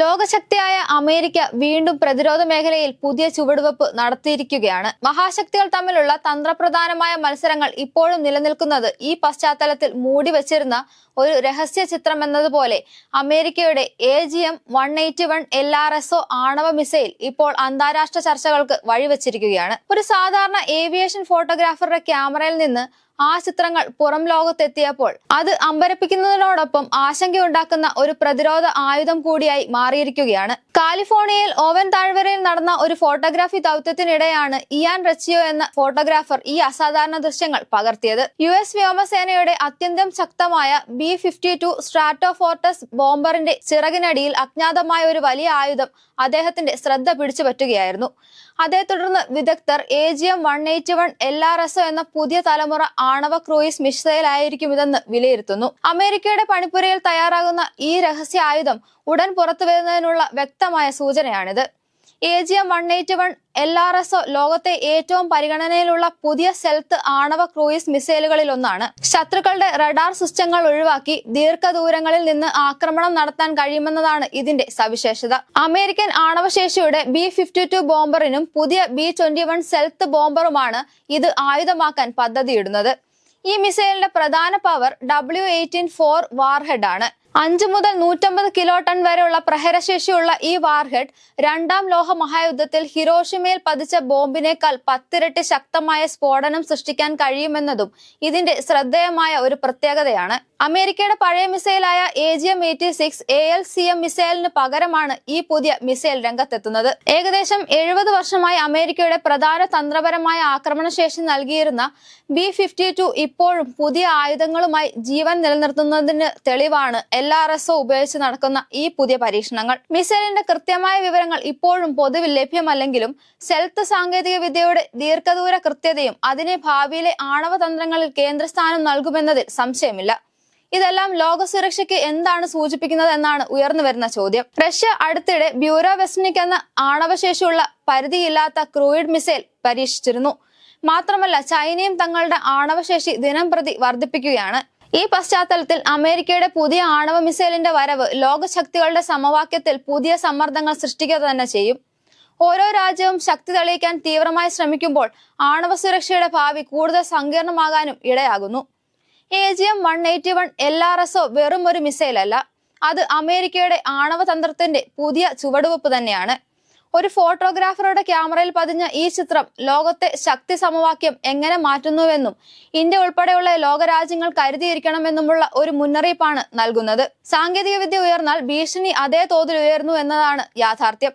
ലോകശക്തിയായ America വീണ്ടും പ്രതിരോധ മേഖലയിൽ പുതിയ ചുവടുവെപ്പ് നടത്തിയിരിക്കുകയാണ്. മഹാശക്തികൾ തമ്മിലുള്ള തന്ത്രപ്രധാനമായ മത്സരങ്ങൾ ഇപ്പോഴും നിലനിൽക്കുന്നത് ഈ പശ്ചാത്തലത്തിൽ മൂടിവച്ചിരുന്ന ഒരു രഹസ്യ ചിത്രം എന്നതുപോലെ അമേരിക്കയുടെ AGM-181 LRSO ആണവ മിസൈൽ ഇപ്പോൾ അന്താരാഷ്ട്ര ചർച്ചകൾക്ക് വഴിവെച്ചിരിക്കുകയാണ്. ഒരു സാധാരണ ഏവിയേഷൻ ഫോട്ടോഗ്രാഫറുടെ ക്യാമറയിൽ നിന്ന് ആ ചിത്രങ്ങൾ പുറം ലോകത്തെത്തിയപ്പോൾ അത് അമ്പരപ്പിക്കുന്നതിനോടൊപ്പം ആശങ്കയുണ്ടാക്കുന്ന ഒരു പ്രതിരോധ ആയുധം കൂടിയായി മാറിയിരിക്കുകയാണ്. കാലിഫോർണിയയിൽ ഓവൻ താഴ്വരയിൽ നടന്ന ഒരു ഫോട്ടോഗ്രാഫി ദൗത്യത്തിനിടെയാണ് ഇയാൻ റച്ചിയോ എന്ന ഫോട്ടോഗ്രാഫർ ഈ അസാധാരണ ദൃശ്യങ്ങൾ പകർത്തിയത്. US വ്യോമസേനയുടെ അത്യന്തം ശക്തമായ B-52 സ്ട്രാറ്റോഫോർട്ടസ് ബോംബറിന്റെ ചിറകിനടിയിൽ അജ്ഞാതമായ ഒരു വലിയ ആയുധം അദ്ദേഹത്തിന്റെ ശ്രദ്ധ പിടിച്ചുപറ്റുകയായിരുന്നു. അതേ തുടർന്ന് വിദഗ്ധർ AGM-181 LRSO എന്ന പുതിയ തലമുറ ആണവ ക്രൂയിസ് മിസൈൽ ആയിരിക്കും ഇതെന്ന് വിലയിരുത്തുന്നു. അമേരിക്കയുടെ പണിപ്പുരയിൽ തയ്യാറാകുന്ന ഈ രഹസ്യ ആയുധം ഉടൻ പുറത്തുവരുന്നതിനുള്ള വ്യക്തമായ സൂചനയാണിത്. AGM-181 LRSO ലോകത്തെ ഏറ്റവും പരിഗണനയിലുള്ള പുതിയ സെൽത്ത് ആണവ ക്രൂയിസ് മിസൈലുകളിൽ ഒന്നാണ്. ശത്രുക്കളുടെ റഡാർ സിസ്റ്റങ്ങൾ ഒഴിവാക്കി ദീർഘദൂരങ്ങളിൽ നിന്ന് ആക്രമണം നടത്താൻ കഴിയുമെന്നതാണ് ഇതിന്റെ സവിശേഷത. അമേരിക്കൻ ആണവശേഷിയുടെ B-52 ബോംബറിനും പുതിയ B-21 സെൽത്ത് ബോംബറുമാണ് ഇത് ആയുധമാക്കാൻ പദ്ധതിയിടുന്നത്. ഈ മിസൈലിന്റെ പ്രധാന പവർ W-18-4 വാർഹെഡ് ആണ്. 5 മുതൽ 150 കിലോ ടൺ വരെയുള്ള പ്രഹരശേഷിയുള്ള ഈ വാർഹെഡ് രണ്ടാം ലോക മഹായുദ്ധത്തിൽ ഹിരോഷിമയിൽ പതിച്ച ബോംബിനേക്കാൾ 10 ഇരട്ടി ശക്തമായ സ്ഫോടനം സൃഷ്ടിക്കാൻ കഴിയുമെന്നതും ഇതിന്റെ ശ്രദ്ധേയമായ ഒരു പ്രത്യേകതയാണ്. അമേരിക്കയുടെ പഴയ മിസൈലായ AGM-86 ALCM മിസൈലിന് പകരമാണ് ഈ പുതിയ മിസൈൽ രംഗത്തെത്തുന്നത്. ഏകദേശം 70 വർഷമായി അമേരിക്കയുടെ പ്രധാന തന്ത്രപരമായ ആക്രമണശേഷി നൽകിയിരുന്ന B-52 ഇപ്പോഴും പുതിയ ആയുധങ്ങളുമായി ജീവൻ നിലനിർത്തുന്നതിന് തെളിവാണ് LRSO ഉപയോഗിച്ച് നടക്കുന്ന ഈ പുതിയ പരീക്ഷണങ്ങൾ. മിസൈലിന്റെ കൃത്യമായ വിവരങ്ങൾ ഇപ്പോഴും പൊതുവിൽ ലഭ്യമല്ലെങ്കിലും സെൽത്ത് സാങ്കേതിക വിദ്യയുടെ ദീർഘദൂര കൃത്യതയും അതിനെ ഭാവിയിലെ ആണവ തന്ത്രങ്ങളിൽ കേന്ദ്രസ്ഥാനം നൽകുമെന്നതിൽ സംശയമില്ല. ഇതെല്ലാം ലോക സുരക്ഷയ്ക്ക് എന്താണ് സൂചിപ്പിക്കുന്നത് എന്നാണ് ഉയർന്നു വരുന്ന ചോദ്യം. റഷ്യ അടുത്തിടെ ബ്യൂറോവെസ്റ്റ്നിക് എന്ന ആണവശേഷിയുള്ള പരിധിയില്ലാത്ത ക്രൂയിഡ് മിസൈൽ പരീക്ഷിച്ചിരുന്നു. മാത്രമല്ല ചൈനയും തങ്ങളുടെ ആണവശേഷി ദിനം പ്രതി വർദ്ധിപ്പിക്കുകയാണ്. ഈ പശ്ചാത്തലത്തിൽ അമേരിക്കയുടെ പുതിയ ആണവ മിസൈലിന്റെ വരവ് ലോകശക്തികളുടെ സമവാക്യത്തിൽ പുതിയ സമ്മർദ്ദങ്ങൾ സൃഷ്ടിക്കുക തന്നെ ചെയ്യും. ഓരോ രാജ്യവും ശക്തി തെളിയിക്കാൻ തീവ്രമായി ശ്രമിക്കുമ്പോൾ ആണവ സുരക്ഷയുടെ ഭാവി കൂടുതൽ സങ്കീർണമാകാനും ഇടയാകുന്നു. AGM-181 LRSO വെറും ഒരു മിസൈൽ അല്ല, അത് അമേരിക്കയുടെ ആണവ തന്ത്രത്തിന്റെ പുതിയ ചുവടുവെപ്പ് തന്നെയാണ്. ഒരു ഫോട്ടോഗ്രാഫറുടെ ക്യാമറയിൽ പതിഞ്ഞ ഈ ചിത്രം ലോകത്തെ ശക്തി സമവാക്യം എങ്ങനെ മാറ്റുന്നുവെന്നും ഇന്ത്യ ഉൾപ്പെടെയുള്ള ലോകരാജ്യങ്ങൾ കരുതിയിരിക്കണമെന്നുമുള്ള ഒരു മുന്നറിയിപ്പാണ് നൽകുന്നത്. സാങ്കേതിക വിദ്യ ഉയർന്നാൽ ഭീഷണി അതേ തോതിൽ ഉയർന്നു എന്നതാണ് യാഥാർത്ഥ്യം.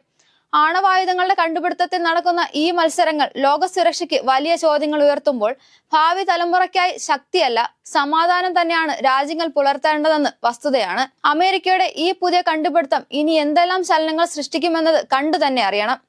ആണവായുധങ്ങളുടെ കണ്ടുപിടുത്തത്തിൽ നടക്കുന്ന ഈ മത്സരങ്ങൾ ലോക സുരക്ഷയ്ക്ക് വലിയ ചോദ്യങ്ങൾ ഉയർത്തുമ്പോൾ ഭാവി തലമുറയ്ക്കായി ശക്തിയല്ല സമാധാനം തന്നെയാണ് രാജ്യങ്ങൾ പുലർത്തേണ്ടതെന്ന് വസ്തുതയാണ്. അമേരിക്കയുടെ ഈ പുതിയ കണ്ടുപിടുത്തം ഇനി എന്തെല്ലാം ചലനങ്ങൾ സൃഷ്ടിക്കുമെന്നത് കണ്ടു തന്നെ അറിയണം.